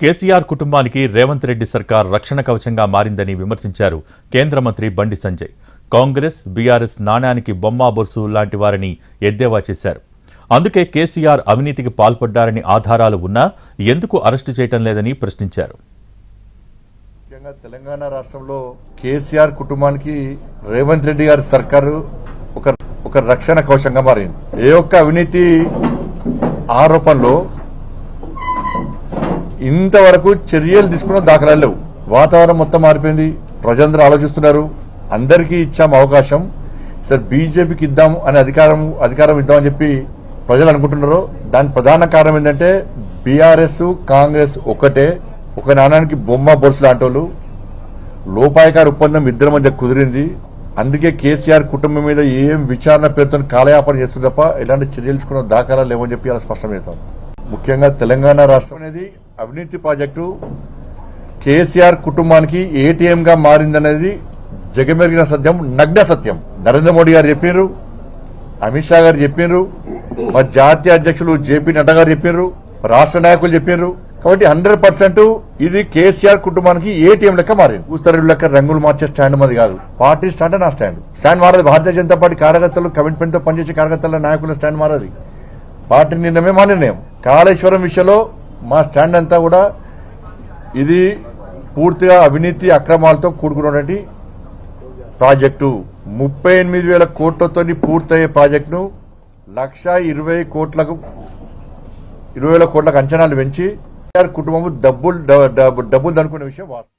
కేసీఆర్ కుటుంబానికి రేవంత్ రెడ్డి సర్కార్ రక్షణ కవచంగా మారిందని విమర్శించారు కేంద్ర మంత్రి బండి సంజయ్. కాంగ్రెస్, బీఆర్ఎస్ నాణ్యానికి బొమ్మ బొరుసు లాంటి వారిని ఎద్దేవా చేశారు. అందుకే కేసీఆర్ అవినీతికి పాల్పడ్డారని ఆధారాలు ఉన్నా ఎందుకు అరెస్టు చేయటం లేదని ప్రశ్నించారు. ముఖ్యంగా తెలంగాణ రాష్ట్రంలో కేసీఆర్ కుటుంబానికి రేవంత్ రెడ్డి గారి సర్కారు ఒక రక్షణ కవచంగా మారింది. ఏ ఒక్క అవినీతి ఆరోపణలో ఇంతవరకు చర్యలు తీసుకున్న దాఖలాలు లేవు. వాతావరణం మొత్తం మారిపోయింది. ప్రజలందరూ ఆలోచిస్తున్నారు. అందరికీ ఇచ్చాం అవకాశం, సార్ బీజేపీకి ఇద్దాం అనే అధికారం ఇద్దామని చెప్పి ప్రజలు అనుకుంటున్నారు. దాని ప్రధాన కారణం ఏంటంటే బీఆర్ఎస్, కాంగ్రెస్ ఒకటే, ఒక నాణానికి బొమ్మ బొరుసు లాంటి వాళ్ళు. లోపాయకార ఒప్పందం ఇద్దరి మధ్య కుదిరింది. అందుకే కేసీఆర్ కుటుంబం మీద ఏం విచారణ పేరుతో కాలయాపన చేస్తుంది తప్ప ఎలాంటి చర్యలు తీసుకున్న దాఖలాలు లేవని చెప్పి అలా స్పష్టమవుతాం. ముఖ్యంగా తెలంగాణ రాష్ట్రం అనేది అవినీతి ప్రాజెక్టు కేసీఆర్ కుటుంబానికి ఏటీఎం గా మారిందనేది జగమెరిగిన సత్యం, నగ్న సత్యం. నరేంద్ర మోడీ గారు చెప్పారు, అమిత్ షా గారు చెప్పారు, మా జాతీయ అధ్యక్షులు జేపీ నడ్డా గారు చెప్పారు, రాష్ట్ర నాయకులు చెప్పారు. కాబట్టి 100% ఇది కేసీఆర్ కుటుంబానికి ఏటీఎం లెక్క మారింది. పూస్తరెడ్డి లెక్క రంగులు మార్చే స్టాండ్ మాది కాదు. పార్టీ స్టాండ్ నా స్టాండ్ మారదు. భారతీయ జనతా పార్టీ కార్యకర్తలు, కమిట్మెంట్ తో పనిచేసే కార్యకర్తల నాయకుల స్టాండ్ మారది. పార్టీ నిర్ణయమే మా నిర్ణయం. కాళేశ్వరం విషయంలో మా స్టాండ్ అంతా కూడా ఇది పూర్తిగా అవినీతి అక్రమాలతో కూడుకున్నటువంటి ప్రాజెక్టు. 38,000 కోట్లతో పూర్తయ్యే ప్రాజెక్టును 1,20,000 కోట్లకు అంచనాలు పెంచి కుటుంబం డబ్బులు దనుకునే విషయం వాస్తవం.